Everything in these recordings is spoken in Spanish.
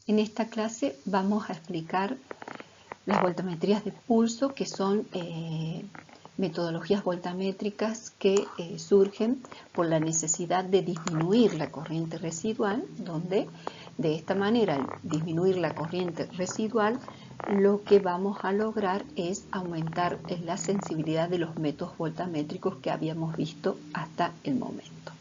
En esta clase vamos a explicar las voltametrías de pulso, que son metodologías voltamétricas que surgen por la necesidad de disminuir la corriente residual, donde de esta manera, al disminuir la corriente residual, lo que vamos a lograr es aumentar la sensibilidad de los métodos voltamétricos que habíamos visto hasta el momento.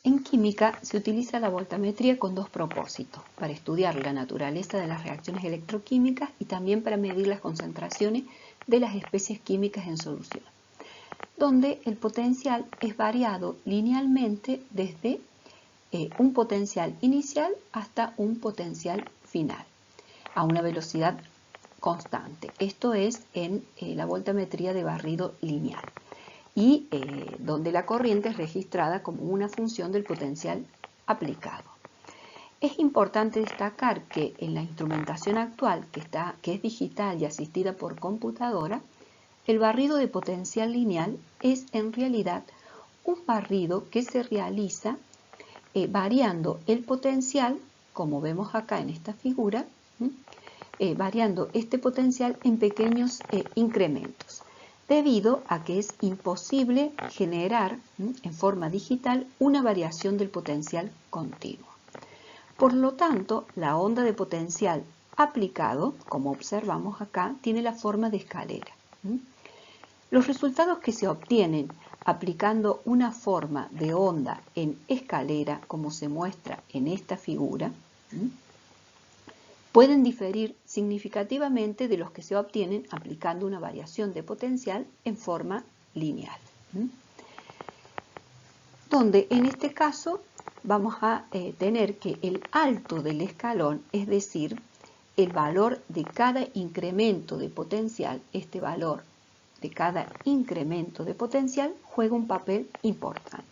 En química se utiliza la voltametría con dos propósitos: para estudiar la naturaleza de las reacciones electroquímicas y también para medir las concentraciones de las especies químicas en solución, donde el potencial es variado linealmente desde un potencial inicial hasta un potencial final, a una velocidad constante. Esto es en la voltametría de barrido lineal, y donde la corriente es registrada como una función del potencial aplicado. Es importante destacar que en la instrumentación actual, que es digital y asistida por computadora, el barrido de potencial lineal es en realidad un barrido que se realiza variando el potencial, como vemos acá en esta figura, variando este potencial en pequeños incrementos, debido a que es imposible generar en forma digital una variación del potencial continuo. Por lo tanto, la onda de potencial aplicado, como observamos acá, tiene la forma de escalera. Los resultados que se obtienen aplicando una forma de onda en escalera, como se muestra en esta figura, pueden diferir significativamente de los que se obtienen aplicando una variación de potencial en forma lineal, donde en este caso vamos a tener que el alto del escalón, es decir, el valor de cada incremento de potencial, este valor de cada incremento de potencial juega un papel importante.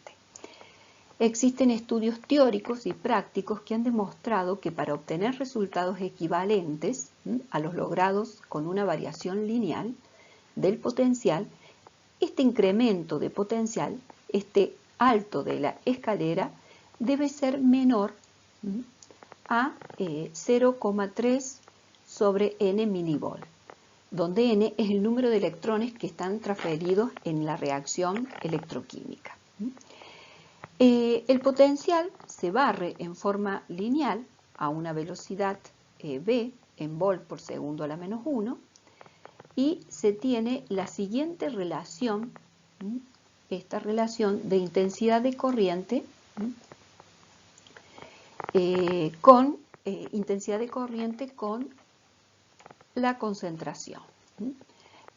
Existen estudios teóricos y prácticos que han demostrado que para obtener resultados equivalentes a los logrados con una variación lineal del potencial, este incremento de potencial, este alto de la escalera, debe ser menor a 0,3 sobre n milivol, donde n es el número de electrones que están transferidos en la reacción electroquímica. El potencial se barre en forma lineal a una velocidad v en volt por segundo a la menos 1, y se tiene la siguiente relación, esta relación de intensidad de corriente con la concentración,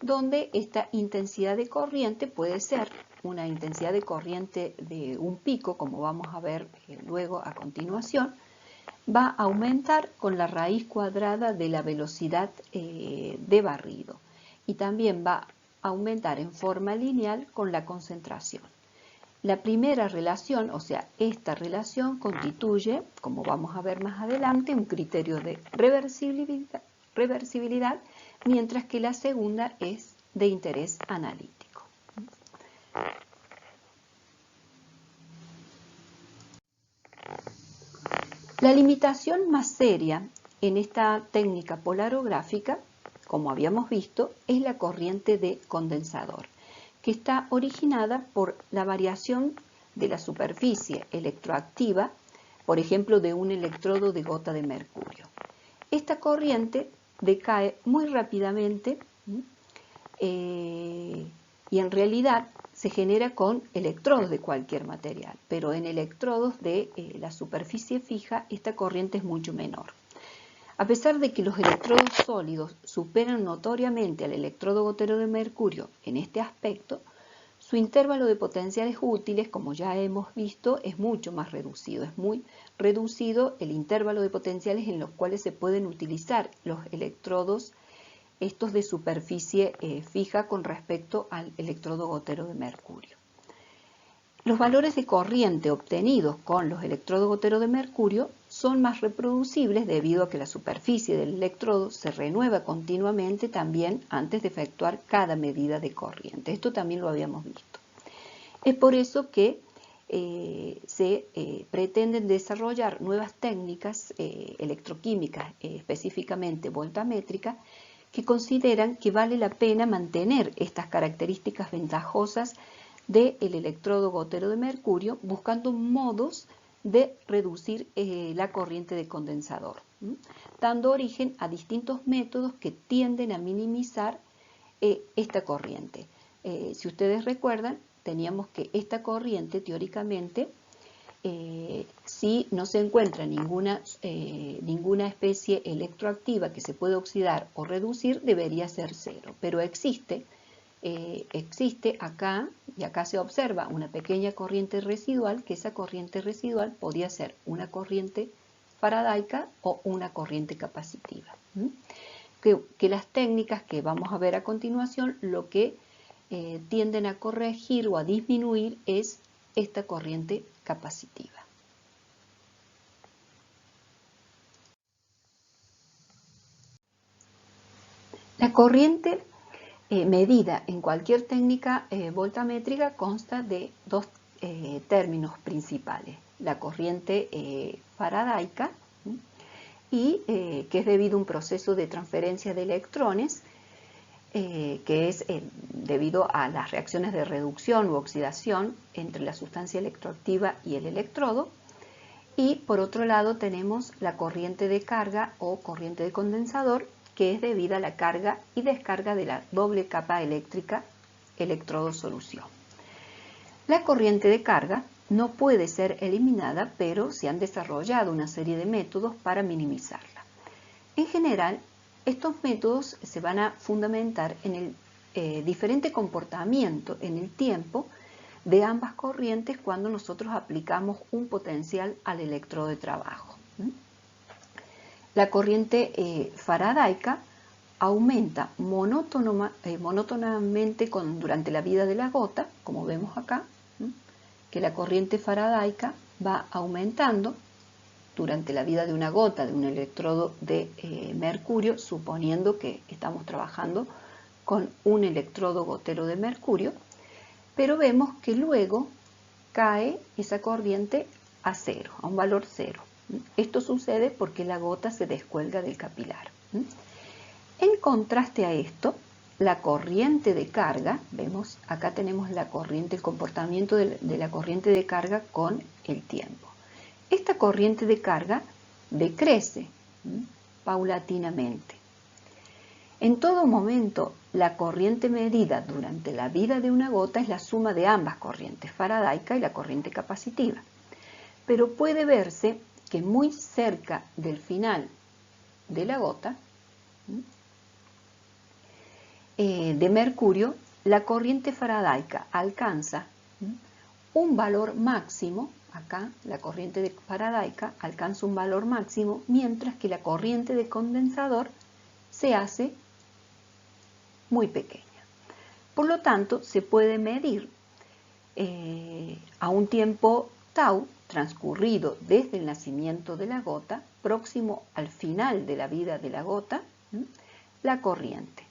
donde esta intensidad de corriente puede ser una intensidad de corriente de un pico, como vamos a ver luego a continuación, va a aumentar con la raíz cuadrada de la velocidad de barrido, y también va a aumentar en forma lineal con la concentración. La primera relación, o sea, esta relación constituye, como vamos a ver más adelante, un criterio de reversibilidad, mientras que la segunda es de interés analítico. La limitación más seria en esta técnica polarográfica, como habíamos visto, es la corriente de condensador, que está originada por la variación de la superficie electroactiva, por ejemplo, de un electrodo de gota de mercurio. Esta corriente decae muy rápidamente y en realidad se genera con electrodos de cualquier material, pero en electrodos de la superficie fija esta corriente es mucho menor. A pesar de que los electrodos sólidos superan notoriamente al electrodo gotero de mercurio en este aspecto, su intervalo de potenciales útiles, como ya hemos visto, es mucho más reducido. Es muy reducido el intervalo de potenciales en los cuales se pueden utilizar los electrodos estos de superficie fija con respecto al electrodo gotero de mercurio. Los valores de corriente obtenidos con los electrodos gotero de mercurio son más reproducibles debido a que la superficie del electrodo se renueva continuamente también antes de efectuar cada medida de corriente. Esto también lo habíamos visto. Es por eso que se pretenden desarrollar nuevas técnicas electroquímicas, específicamente voltamétricas, que consideran que vale la pena mantener estas características ventajosas del electrodo gotero de mercurio, buscando modos de reducir la corriente de condensador, dando origen a distintos métodos que tienden a minimizar esta corriente. Si ustedes recuerdan, teníamos que esta corriente, teóricamente, si no se encuentra ninguna especie electroactiva que se pueda oxidar o reducir, debería ser cero. Pero existe acá, y acá se observa una pequeña corriente residual, que esa corriente residual podía ser una corriente faradaica o una corriente capacitiva. Que las técnicas que vamos a ver a continuación lo que tienden a corregir o a disminuir es esta corriente capacitiva. La corriente medida en cualquier técnica voltamétrica consta de dos términos principales: la corriente faradaica, y que es debido a un proceso de transferencia de electrones, que es debido a las reacciones de reducción u oxidación entre la sustancia electroactiva y el electrodo. Y por otro lado tenemos la corriente de carga o corriente de condensador, que es debida a la carga y descarga de la doble capa eléctrica electrodo-solución. La corriente de carga no puede ser eliminada, pero se han desarrollado una serie de métodos para minimizarla. En general, estos métodos se van a fundamentar en el diferente comportamiento en el tiempo de ambas corrientes cuando nosotros aplicamos un potencial al electrodo de trabajo. La corriente faradaica aumenta monótonamente durante la vida de la gota, como vemos acá, que la corriente faradaica va aumentando durante la vida de una gota de un electrodo de mercurio, suponiendo que estamos trabajando con un electrodo gotero de mercurio, pero vemos que luego cae esa corriente a cero, a un valor cero. Esto sucede porque la gota se descuelga del capilar. En contraste a esto, la corriente de carga, vemos acá tenemos la corriente, el comportamiento de la corriente de carga con el tiempo. Esta corriente de carga decrece paulatinamente. En todo momento, la corriente medida durante la vida de una gota es la suma de ambas corrientes, faradaica y la corriente capacitiva. Pero puede verse que muy cerca del final de la gota de mercurio, la corriente faradaica alcanza un valor máximo. Acá la corriente faradaica alcanza un valor máximo, mientras que la corriente de condensador se hace muy pequeña. Por lo tanto, se puede medir a un tiempo tau transcurrido desde el nacimiento de la gota, próximo al final de la vida de la gota, la corriente,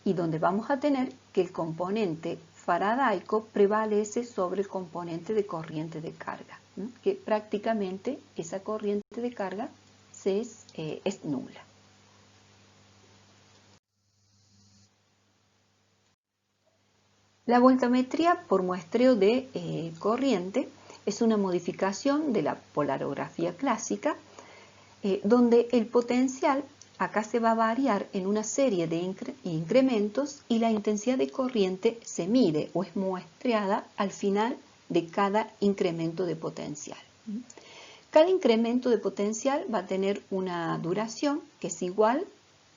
y donde vamos a tener que el componente faradaico prevalece sobre el componente de corriente de carga, que prácticamente esa corriente de carga es nula. La voltametría por muestreo de corriente es una modificación de la polarografía clásica, donde el potencial acá se va a variar en una serie de incrementos y la intensidad de corriente se mide o es muestreada al final de cada incremento de potencial. Cada incremento de potencial va a tener una duración que es igual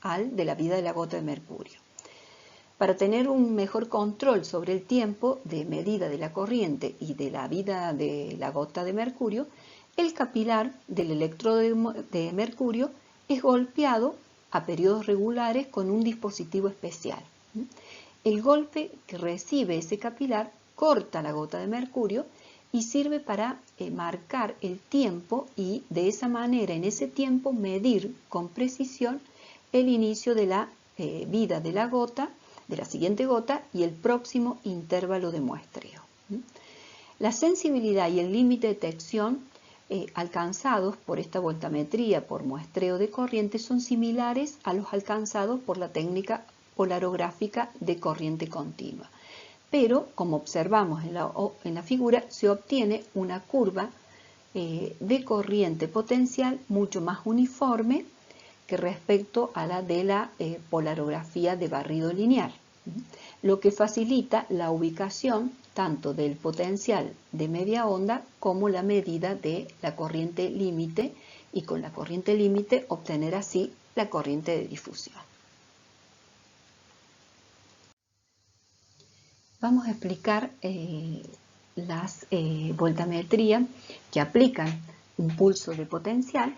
al de la vida de la gota de mercurio. Para tener un mejor control sobre el tiempo de medida de la corriente y de la vida de la gota de mercurio, el capilar del electrodo de mercurio es golpeado a periodos regulares con un dispositivo especial. El golpe que recibe ese capilar corta la gota de mercurio y sirve para marcar el tiempo y de esa manera, en ese tiempo, medir con precisión el inicio de la vida de la gota, de la siguiente gota y el próximo intervalo de muestreo. La sensibilidad y el límite de detección alcanzados por esta voltametría por muestreo de corriente son similares a los alcanzados por la técnica polarográfica de corriente continua. Pero, como observamos en la figura, se obtiene una curva de corriente potencial mucho más uniforme que respecto a la de la polarografía de barrido lineal, lo que facilita la ubicación tanto del potencial de media onda como la medida de la corriente límite, y con la corriente límite obtener así la corriente de difusión. Vamos a explicar las voltametrías que aplican un pulso de potencial,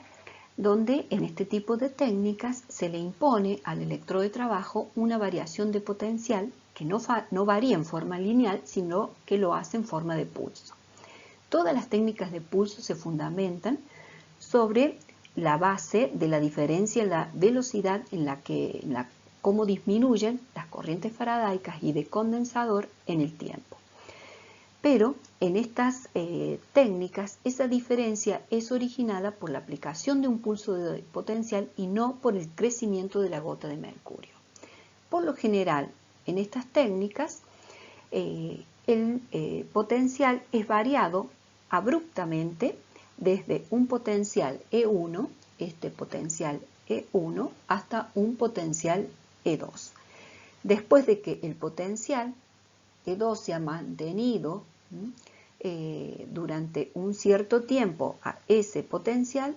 donde en este tipo de técnicas se le impone al electrodo de trabajo una variación de potencial que no varía en forma lineal, sino que lo hace en forma de pulso. Todas las técnicas de pulso se fundamentan sobre la base de la diferencia en la velocidad cómo disminuyen las corrientes faradaicas y de condensador en el tiempo. Pero en estas técnicas esa diferencia es originada por la aplicación de un pulso de potencial y no por el crecimiento de la gota de mercurio. Por lo general, en estas técnicas el potencial es variado abruptamente desde un potencial E1, este potencial E1, hasta un potencial E2. Después de que el potencial E2 se ha mantenido durante un cierto tiempo a ese potencial,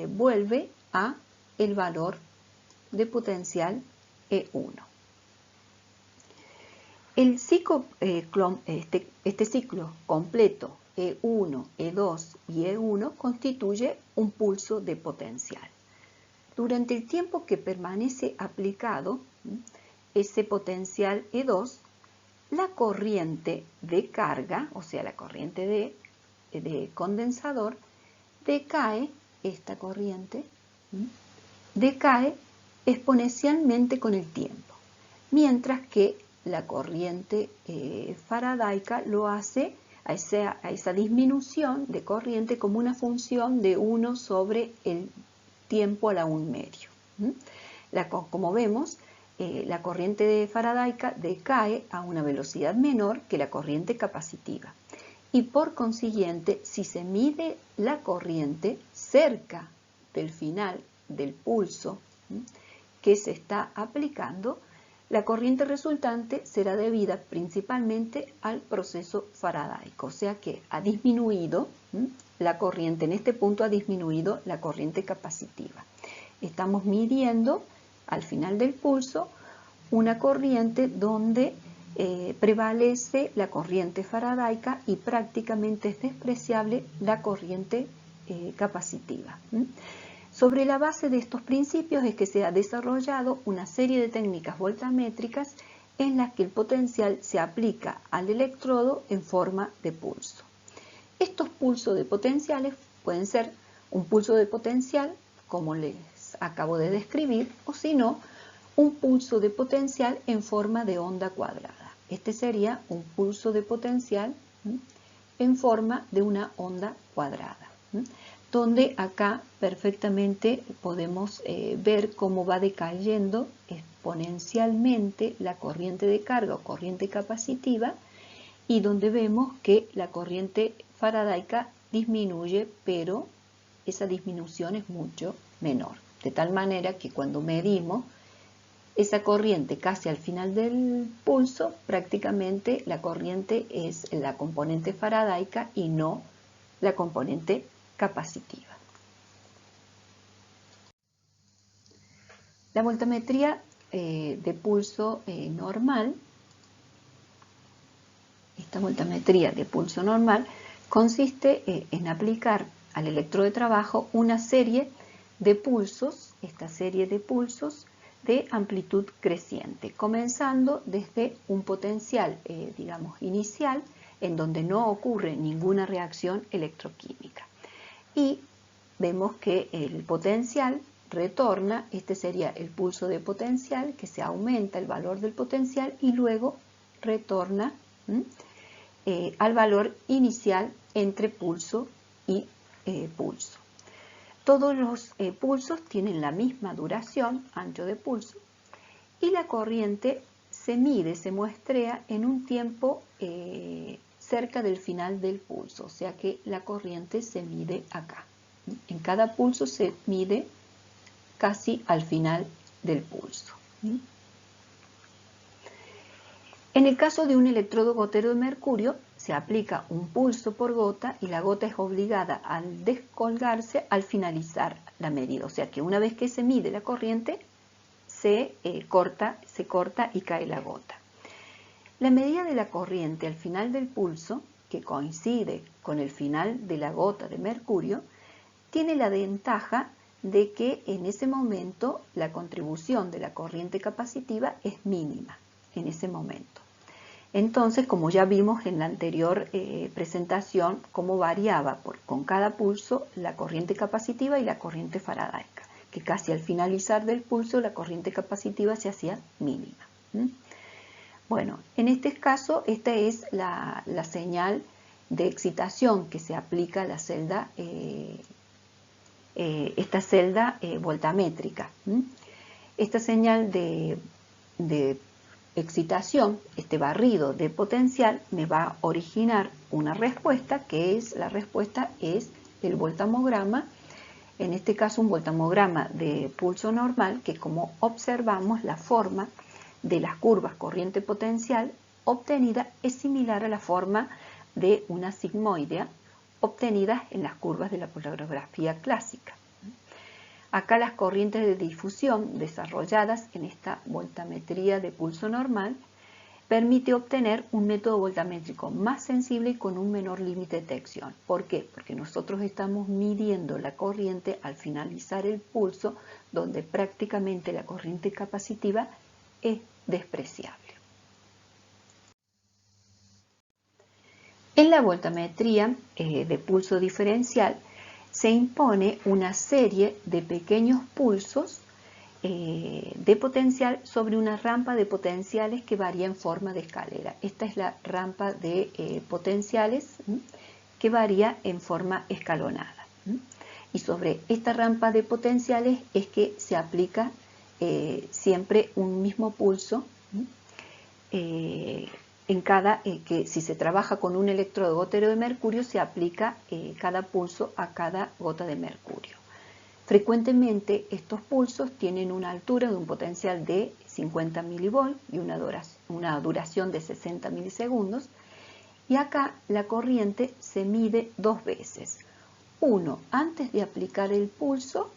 vuelve a el valor de potencial E1. El ciclo, este ciclo completo E1, E2 y E1 constituye un pulso de potencial. Durante el tiempo que permanece aplicado ese potencial E2, la corriente de carga, o sea, la corriente de condensador, decae, esta corriente, decae exponencialmente con el tiempo, mientras que la corriente faradaica lo hace a esa disminución de corriente como una función de 1 sobre el tiempo a la 1/2. Como vemos, la corriente faradaica decae a una velocidad menor que la corriente capacitiva. Y por consiguiente, si se mide la corriente cerca del final del pulso que se está aplicando, la corriente resultante será debida principalmente al proceso faradaico, o sea que ha disminuido la corriente, en este punto ha disminuido la corriente capacitiva. Estamos midiendo al final del pulso una corriente donde prevalece la corriente faradaica y prácticamente es despreciable la corriente capacitiva. Sobre la base de estos principios es que se ha desarrollado una serie de técnicas voltamétricas en las que el potencial se aplica al electrodo en forma de pulso. Estos pulsos de potenciales pueden ser un pulso de potencial, como les acabo de describir, o si no, un pulso de potencial en forma de onda cuadrada. Este sería un pulso de potencial en forma de una onda cuadrada, donde acá perfectamente podemos ver cómo va decayendo exponencialmente la corriente de carga o corriente capacitiva, y donde vemos que la corriente faradaica disminuye, pero esa disminución es mucho menor, de tal manera que cuando medimos esa corriente casi al final del pulso, prácticamente la corriente es la componente faradaica y no la componente capacitiva. La voltametría de pulso normal, esta voltametría de pulso normal consiste en aplicar al electrodo de trabajo una serie de pulsos, esta serie de pulsos de amplitud creciente, comenzando desde un potencial, inicial, en donde no ocurre ninguna reacción electroquímica. Y vemos que el potencial retorna, este sería el pulso de potencial, que se aumenta el valor del potencial y luego retorna al valor inicial entre pulso y pulso. Todos los pulsos tienen la misma duración, ancho de pulso, y la corriente se mide, se muestrea en un tiempo cerca del final del pulso, o sea que la corriente se mide acá. En cada pulso se mide casi al final del pulso. En el caso de un electrodo gotero de mercurio, se aplica un pulso por gota y la gota es obligada a descolgarse al finalizar la medida. O sea que una vez que se mide la corriente, se corta y cae la gota. La medida de la corriente al final del pulso, que coincide con el final de la gota de mercurio, tiene la ventaja de que en ese momento la contribución de la corriente capacitiva es mínima en ese momento. Entonces, como ya vimos en la anterior presentación, cómo variaba con cada pulso la corriente capacitiva y la corriente faradaica, que casi al finalizar del pulso la corriente capacitiva se hacía mínima. Bueno, en este caso, esta es la señal de excitación que se aplica a la celda, esta celda voltamétrica. Esta señal de excitación, este barrido de potencial, me va a originar una respuesta, la respuesta es el voltamograma, en este caso un voltamograma de pulso normal, que como observamos la forma de las curvas corriente potencial obtenida es similar a la forma de una sigmoidea obtenida en las curvas de la polarografía clásica. Acá las corrientes de difusión desarrolladas en esta voltametría de pulso normal permite obtener un método voltamétrico más sensible y con un menor límite de detección. ¿Por qué? Porque nosotros estamos midiendo la corriente al finalizar el pulso, donde prácticamente la corriente capacitiva es despreciable. En la voltametría de pulso diferencial se impone una serie de pequeños pulsos de potencial sobre una rampa de potenciales que varía en forma de escalera. Esta es la rampa de potenciales que varía en forma escalonada. Y sobre esta rampa de potenciales es que se aplica siempre un mismo pulso en cada, que si se trabaja con un electrodo gotero de mercurio, se aplica cada pulso a cada gota de mercurio. Frecuentemente estos pulsos tienen una altura de un potencial de 50 milivolts y una duración de 60 milisegundos. Y acá la corriente se mide dos veces. Uno antes de aplicar el pulso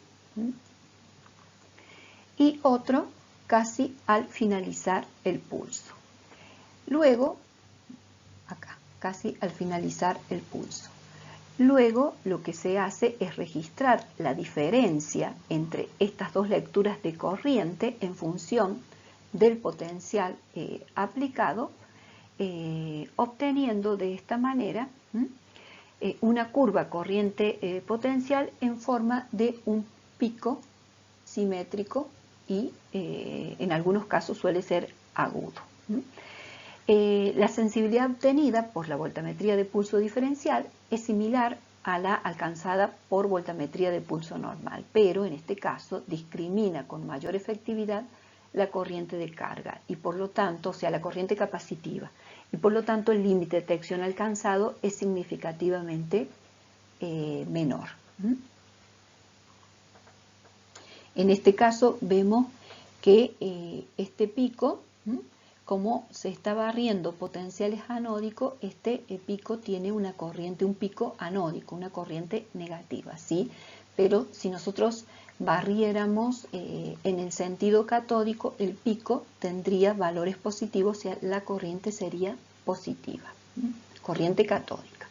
y otro casi al finalizar el pulso. Luego, acá, casi al finalizar el pulso. Luego, lo que se hace es registrar la diferencia entre estas dos lecturas de corriente en función del potencial aplicado, obteniendo de esta manera una curva corriente potencial en forma de un pico simétrico y en algunos casos suele ser agudo. La sensibilidad obtenida por la voltametría de pulso diferencial es similar a la alcanzada por voltametría de pulso normal, pero en este caso discrimina con mayor efectividad la corriente de carga y por lo tanto, o sea, la corriente capacitiva, y por lo tanto el límite de detección alcanzado es significativamente menor. En este caso vemos que este pico, como se está barriendo potenciales anódicos, este pico tiene una corriente, un pico anódico, una corriente negativa, ¿sí? Pero si nosotros barriéramos en el sentido catódico, el pico tendría valores positivos, o sea, la corriente sería positiva, corriente catódica.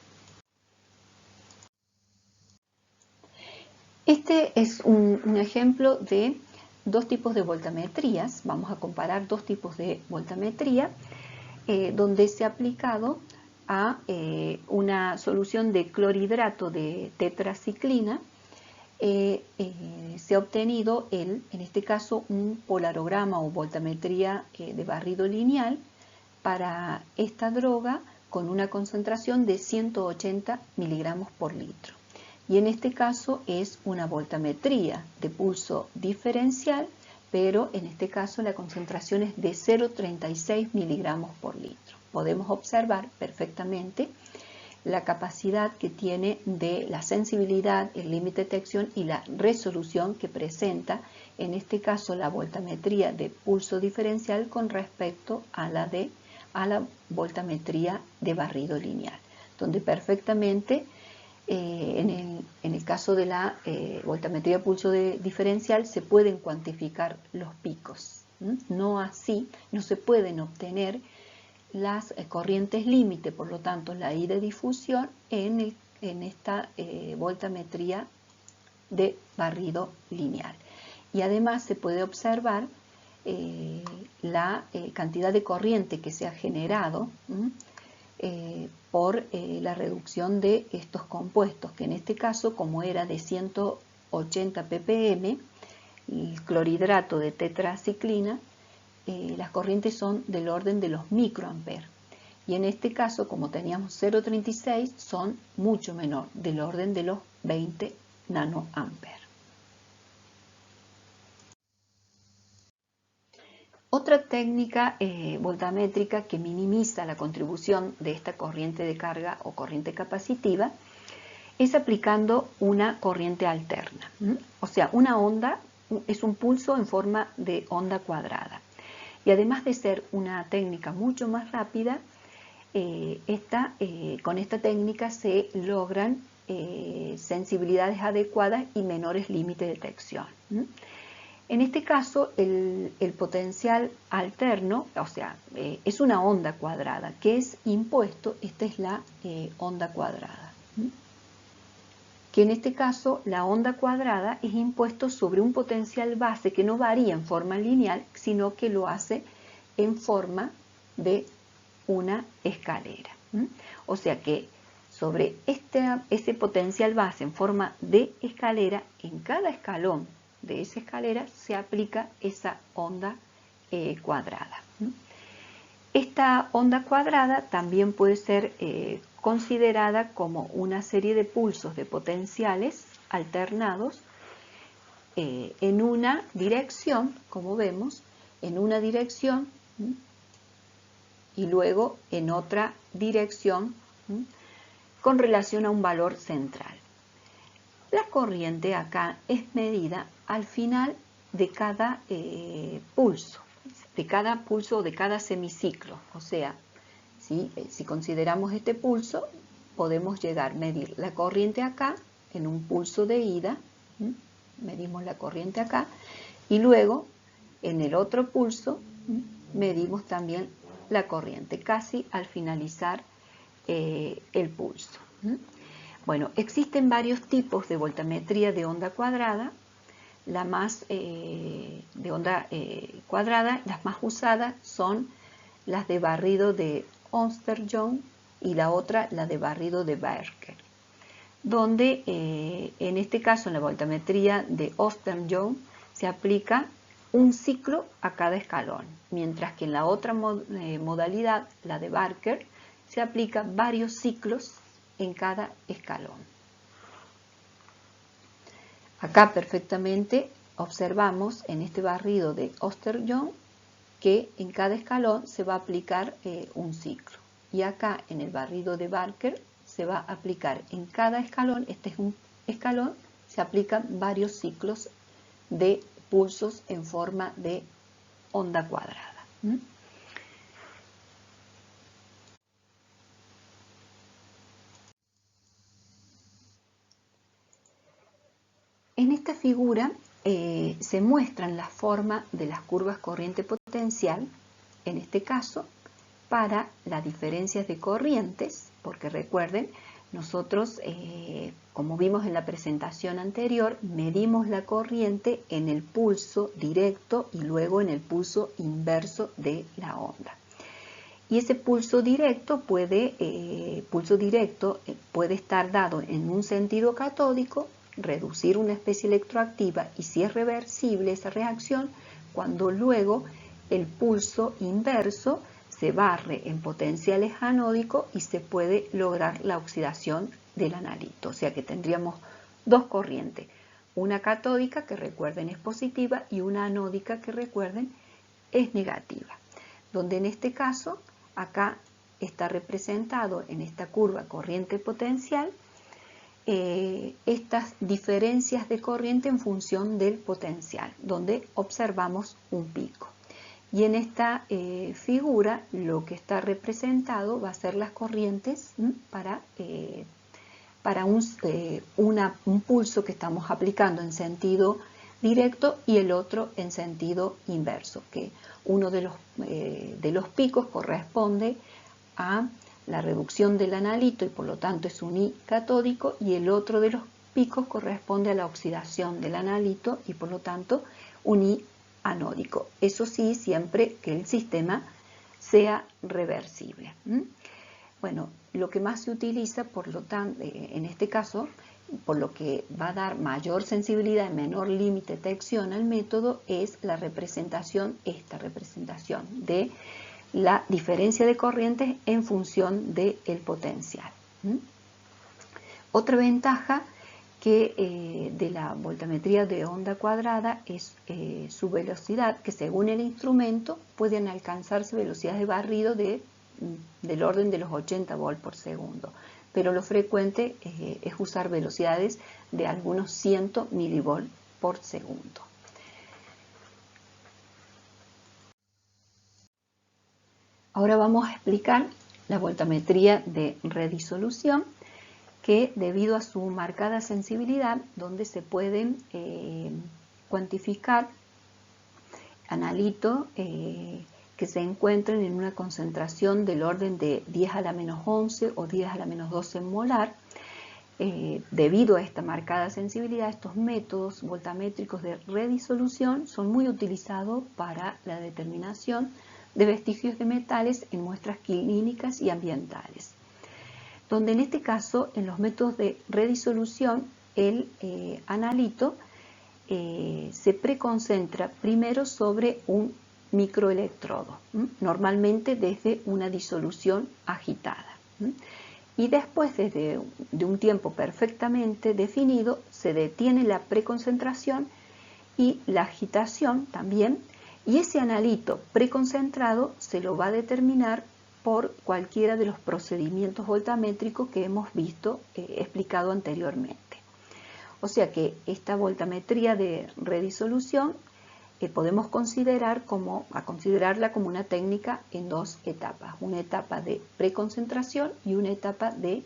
Este es un ejemplo de dos tipos de voltametrías. Vamos a comparar dos tipos de voltametría donde se ha aplicado a una solución de clorhidrato de tetraciclina. Se ha obtenido en este caso un polarograma o voltametría de barrido lineal para esta droga con una concentración de 180 miligramos por litro. Y en este caso es una voltametría de pulso diferencial, pero en este caso la concentración es de 0,36 miligramos por litro. Podemos observar perfectamente la capacidad que tiene de la sensibilidad, el límite de detección y la resolución que presenta, en este caso, la voltametría de pulso diferencial con respecto a la voltametría de barrido lineal, donde perfectamente en el caso de la voltametría de pulso diferencial se pueden cuantificar los picos. No así, no se pueden obtener las corrientes límite, por lo tanto la I de difusión en esta voltametría de barrido lineal. Y además se puede observar la cantidad de corriente que se ha generado por la reducción de estos compuestos, que en este caso, como era de 180 ppm, el clorhidrato de tetraciclina, las corrientes son del orden de los microamperes. Y en este caso, como teníamos 0,36, son mucho menor, del orden de los 20 nanoamperes. Otra técnica voltamétrica que minimiza la contribución de esta corriente de carga o corriente capacitiva es aplicando una corriente alterna. O sea, una onda es un pulso en forma de onda cuadrada. Y además de ser una técnica mucho más rápida, con esta técnica se logran sensibilidades adecuadas y menores límites de detección. En este caso, el potencial alterno, o sea, es una onda cuadrada que es impuesto, esta es la onda cuadrada. Que en este caso la onda cuadrada es impuesto sobre un potencial base que no varía en forma lineal, sino que lo hace en forma de una escalera. O sea que sobre ese potencial base en forma de escalera, en cada escalón de esa escalera se aplica esa onda cuadrada. Esta onda cuadrada también puede ser considerada como una serie de pulsos de potenciales alternados en una dirección, como vemos, en una dirección y luego en otra dirección con relación a un valor central. La corriente acá es medida al final de cada pulso o de cada semiciclo. O sea, si consideramos este pulso, podemos llegar a medir la corriente acá en un pulso de ida, medimos la corriente acá, y luego en el otro pulso medimos también la corriente, casi al finalizar el pulso. Bueno, existen varios tipos de voltametría de onda cuadrada. La más de onda cuadrada, las más usadas son las de barrido de Oster-Young y la otra, la de barrido de Barker, donde en este caso en la voltametría de Oster-Young se aplica un ciclo a cada escalón, mientras que en la otra modalidad, la de Barker, se aplica varios ciclos en cada escalón. Acá perfectamente observamos en este barrido de Oster-Young que en cada escalón se va a aplicar un ciclo. Y acá en el barrido de Barker se va a aplicar en cada escalón, este es un escalón, se aplican varios ciclos de pulsos en forma de onda cuadrada. En esta figura se muestran las formas de las curvas corriente potencial, en este caso, para las diferencias de corrientes, porque recuerden, nosotros, como vimos en la presentación anterior, medimos la corriente en el pulso directo y luego en el pulso inverso de la onda. Y ese pulso directo puede estar dado en un sentido catódico, reducir una especie electroactiva y si es reversible esa reacción, cuando luego el pulso inverso se barre en potenciales anódicos y se puede lograr la oxidación del analito. O sea que tendríamos dos corrientes, una catódica que recuerden es positiva y una anódica que recuerden es negativa. Donde en este caso, acá está representado en esta curva corriente potencial estas diferencias de corriente en función del potencial, donde observamos un pico. Y en esta figura lo que está representado va a ser las corrientes para un pulso que estamos aplicando en sentido directo y el otro en sentido inverso, que uno de los picos corresponde a la reducción del analito y por lo tanto es unicatódico, y el otro de los picos corresponde a la oxidación del analito y por lo tanto unianódico. Eso sí, siempre que el sistema sea reversible. Bueno, lo que más se utiliza, por lo tanto, en este caso, por lo que va a dar mayor sensibilidad y menor límite de acción al método, es la representación, esta representación de la diferencia de corrientes en función del potencial. Otra ventaja de la voltametría de onda cuadrada es su velocidad, que según el instrumento pueden alcanzarse velocidades de barrido del orden de los 80 volt por segundo, pero lo frecuente es usar velocidades de algunos 100 milivolt por segundo. Ahora vamos a explicar la voltametría de redisolución, que debido a su marcada sensibilidad, donde se pueden cuantificar analitos que se encuentren en una concentración del orden de 10 a la menos 11 o 10 a la menos 12 molar. Debido a esta marcada sensibilidad, estos métodos voltamétricos de redisolución son muy utilizados para la determinación de vestigios de metales en muestras clínicas y ambientales, donde en este caso, en los métodos de redisolución, el analito se preconcentra primero sobre un microelectrodo, normalmente desde una disolución agitada. Y después, de un tiempo perfectamente definido, se detiene la preconcentración y la agitación también, y ese analito preconcentrado se lo va a determinar por cualquiera de los procedimientos voltamétricos que hemos visto explicado anteriormente. O sea que esta voltametría de redisolución podemos considerarla como una técnica en dos etapas, una etapa de preconcentración y una etapa de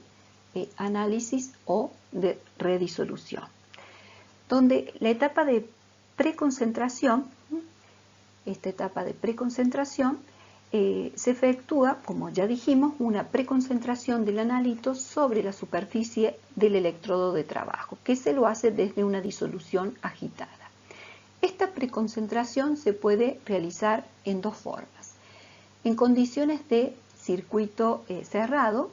análisis o de redisolución. Donde la etapa de preconcentración, esta etapa de preconcentración, se efectúa, como ya dijimos, una preconcentración del analito sobre la superficie del electrodo de trabajo, que se lo hace desde una disolución agitada. Esta preconcentración se puede realizar en dos formas. En condiciones de circuito cerrado,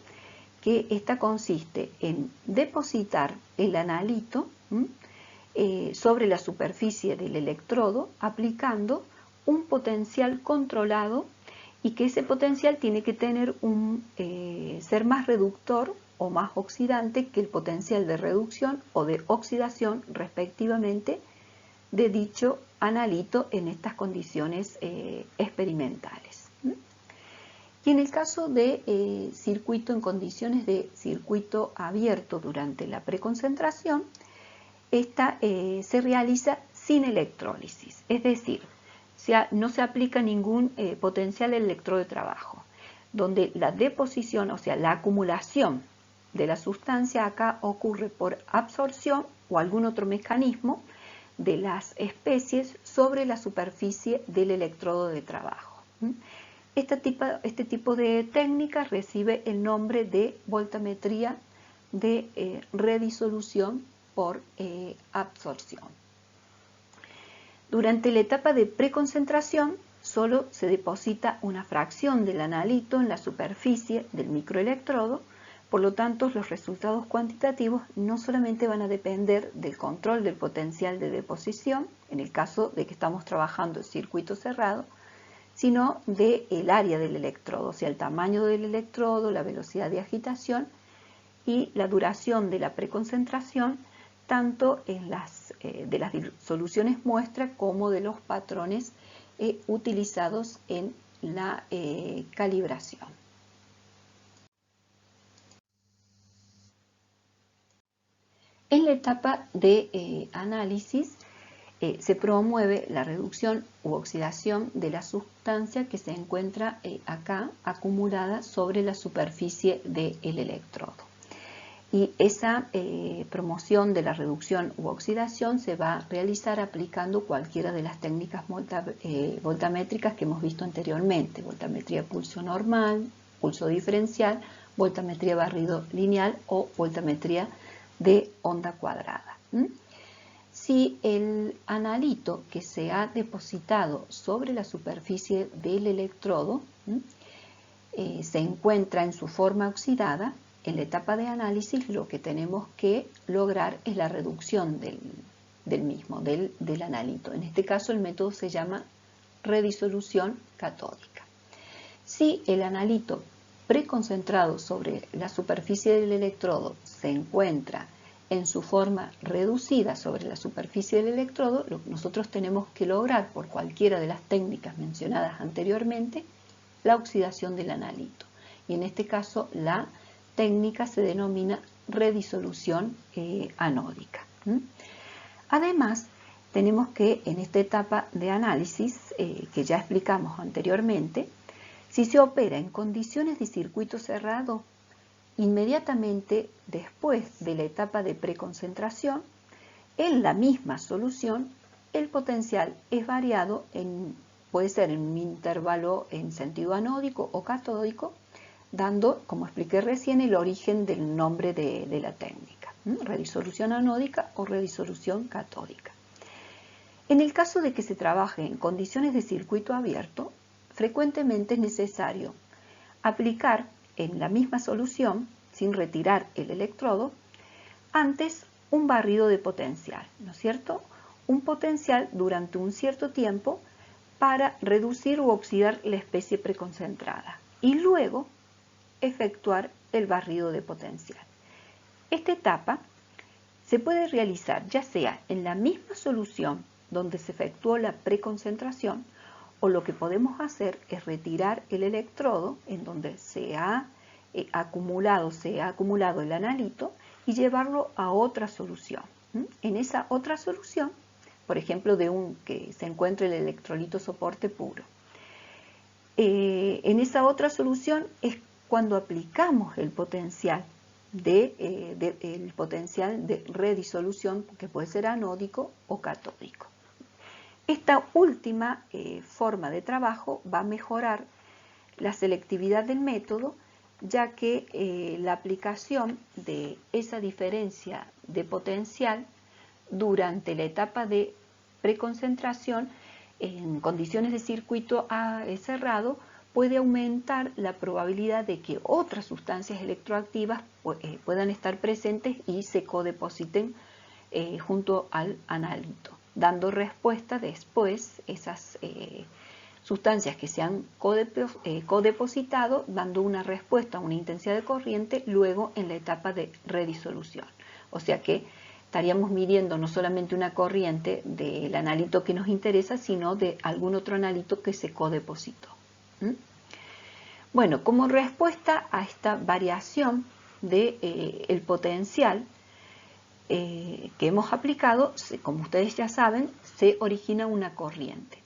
que esta consiste en depositar el analito sobre la superficie del electrodo aplicando un potencial controlado, y que ese potencial tiene que tener ser más reductor o más oxidante que el potencial de reducción o de oxidación respectivamente de dicho analito en estas condiciones experimentales. Y en el caso de circuito en condiciones de circuito abierto durante la preconcentración, esta se realiza sin electrólisis, es decir, no se aplica ningún potencial electrodo de trabajo, donde la deposición, o sea, la acumulación de la sustancia acá ocurre por absorción o algún otro mecanismo de las especies sobre la superficie del electrodo de trabajo. Este tipo de técnica recibe el nombre de voltametría de redisolución por absorción. Durante la etapa de preconcentración, solo se deposita una fracción del analito en la superficie del microelectrodo, por lo tanto los resultados cuantitativos no solamente van a depender del control del potencial de deposición, en el caso de que estamos trabajando en circuito cerrado, sino del área del electrodo, o sea, el tamaño del electrodo, la velocidad de agitación y la duración de la preconcentración, tanto en de las soluciones muestra como de los patrones utilizados en la calibración. En la etapa de análisis se promueve la reducción u oxidación de la sustancia que se encuentra acá acumulada sobre la superficie del electrodo. Y esa promoción de la reducción u oxidación se va a realizar aplicando cualquiera de las técnicas voltamétricas que hemos visto anteriormente: voltametría pulso normal, pulso diferencial, voltametría barrido lineal o voltametría de onda cuadrada. Si el analito que se ha depositado sobre la superficie del electrodo se encuentra en su forma oxidada, en la etapa de análisis lo que tenemos que lograr es la reducción del mismo, del analito. En este caso el método se llama redisolución catódica. Si el analito preconcentrado sobre la superficie del electrodo se encuentra en su forma reducida sobre la superficie del electrodo, lo que nosotros tenemos que lograr por cualquiera de las técnicas mencionadas anteriormente, la oxidación del analito. Y en este caso la técnica se denomina redisolución anódica. Además, tenemos que en esta etapa de análisis, que ya explicamos anteriormente, si se opera en condiciones de circuito cerrado, inmediatamente después de la etapa de preconcentración, en la misma solución, el potencial es variado, puede ser en un intervalo en sentido anódico o catódico, dando, como expliqué recién, el origen del nombre de la técnica, redisolución anódica o redisolución catódica. En el caso de que se trabaje en condiciones de circuito abierto, frecuentemente es necesario aplicar en la misma solución, sin retirar el electrodo, antes un barrido de potencial, ¿no es cierto? Un potencial durante un cierto tiempo para reducir u oxidar la especie preconcentrada y luego efectuar el barrido de potencial. Esta etapa se puede realizar ya sea en la misma solución donde se efectuó la preconcentración, o lo que podemos hacer es retirar el electrodo en donde se ha acumulado el analito y llevarlo a otra solución. En esa otra solución, por ejemplo, que se encuentre el electrolito soporte puro. En esa otra solución es cuando aplicamos el potencial de redisolución, que puede ser anódico o catódico. Esta última forma de trabajo va a mejorar la selectividad del método, ya que la aplicación de esa diferencia de potencial durante la etapa de preconcentración en condiciones de circuito cerrado puede aumentar la probabilidad de que otras sustancias electroactivas puedan estar presentes y se codepositen junto al analito, dando respuesta después esas sustancias que se han codepositado, dando una respuesta a una intensidad de corriente luego en la etapa de redisolución. O sea que estaríamos midiendo no solamente una corriente del analito que nos interesa, sino de algún otro analito que se codepositó. Bueno, como respuesta a esta variación del potencial que hemos aplicado, como ustedes ya saben, se origina una corriente,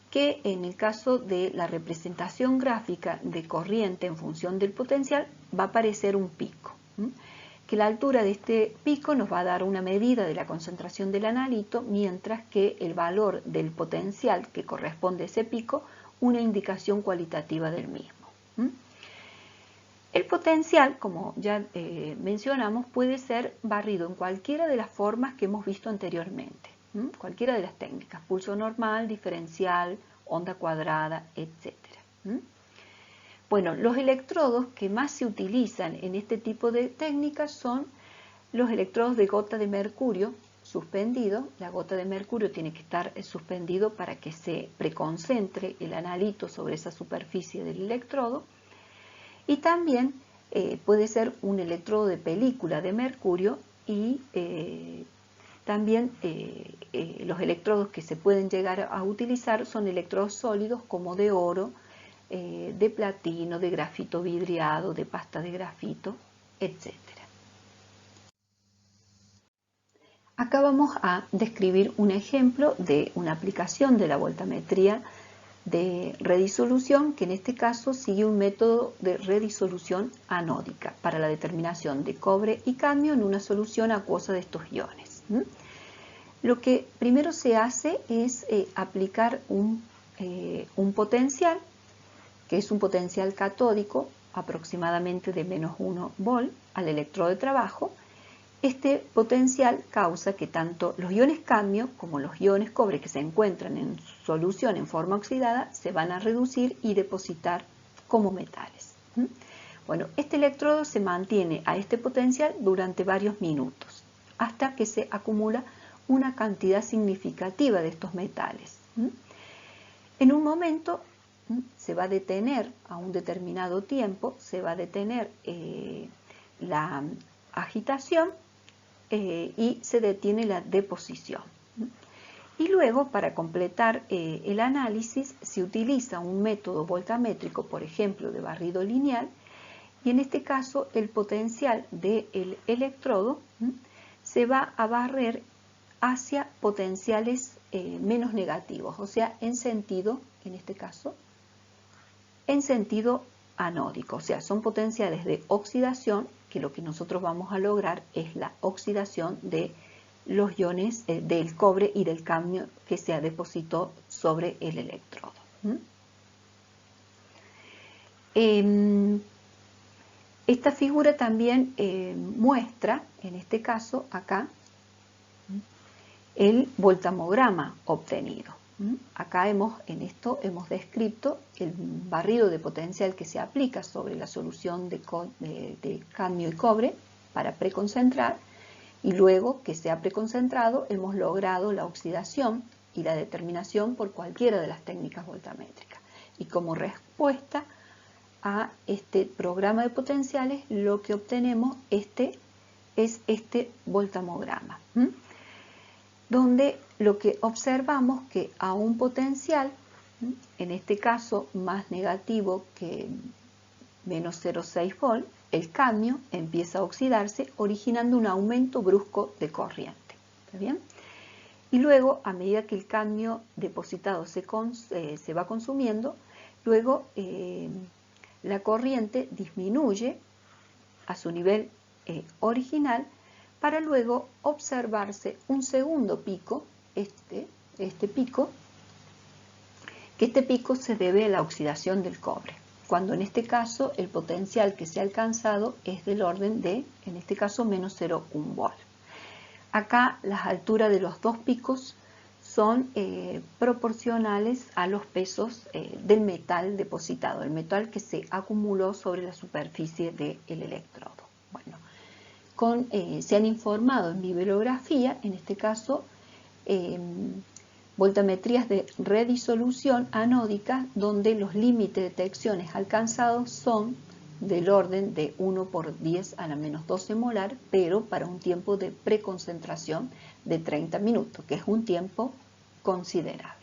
que en el caso de la representación gráfica de corriente en función del potencial va a aparecer un pico, que la altura de este pico nos va a dar una medida de la concentración del analito, mientras que el valor del potencial que corresponde a ese pico, una indicación cualitativa del mismo. El potencial, como ya mencionamos, puede ser barrido en cualquiera de las formas que hemos visto anteriormente, cualquiera de las técnicas: pulso normal, diferencial, onda cuadrada, etc. Bueno, los electrodos que más se utilizan en este tipo de técnicas son los electrodos de gota de mercurio, suspendido, la gota de mercurio tiene que estar suspendido para que se preconcentre el analito sobre esa superficie del electrodo, y también puede ser un electrodo de película de mercurio, y también los electrodos que se pueden llegar a utilizar son electrodos sólidos como de oro, de platino, de grafito vidriado, de pasta de grafito, etc. Acá vamos a describir un ejemplo de una aplicación de la voltametría de redisolución, que en este caso sigue un método de redisolución anódica para la determinación de cobre y cadmio en una solución acuosa de estos iones. Lo que primero se hace es aplicar un potencial, que es un potencial catódico aproximadamente de -1 volt al electrodo de trabajo. Este potencial causa que tanto los iones cadmio como los iones cobre que se encuentran en solución en forma oxidada se van a reducir y depositar como metales. Bueno, este electrodo se mantiene a este potencial durante varios minutos hasta que se acumula una cantidad significativa de estos metales. En un momento se va a detener, a un determinado tiempo, se va a detener la agitación y se detiene la deposición. Y luego, para completar el análisis, se utiliza un método voltamétrico, por ejemplo, de barrido lineal, y en este caso el potencial del electrodo se va a barrer hacia potenciales menos negativos, o sea, en sentido, en este caso, en sentido anódico, o sea, son potenciales de oxidación, que lo que nosotros vamos a lograr es la oxidación de los iones del cobre y del cadmio que se depositó sobre el electrodo. Esta figura también muestra, en este caso acá, el voltamograma obtenido. Acá hemos descrito el barrido de potencial que se aplica sobre la solución de cadmio y cobre para preconcentrar, y luego que se ha preconcentrado hemos logrado la oxidación y la determinación por cualquiera de las técnicas voltamétricas. Y como respuesta a este programa de potenciales, lo que obtenemos es este voltamograma, donde lo que observamos que a un potencial, en este caso más negativo que -0,6 volt, el cadmio empieza a oxidarse, originando un aumento brusco de corriente. ¿Está bien? Y luego, a medida que el cadmio depositado se va consumiendo, luego la corriente disminuye a su nivel original, para luego observarse un segundo pico, este pico, que este pico se debe a la oxidación del cobre, cuando en este caso el potencial que se ha alcanzado es del orden de, en este caso, -0,1 volt. Acá las alturas de los dos picos son proporcionales a los pesos del metal depositado, el metal que se acumuló sobre la superficie del electrodo. Bueno, se han informado en bibliografía, en este caso, voltametrías de redisolución anódica, donde los límites de detecciones alcanzados son del orden de 1 por 10 a la menos 12 molar, pero para un tiempo de preconcentración de 30 minutos, que es un tiempo considerable.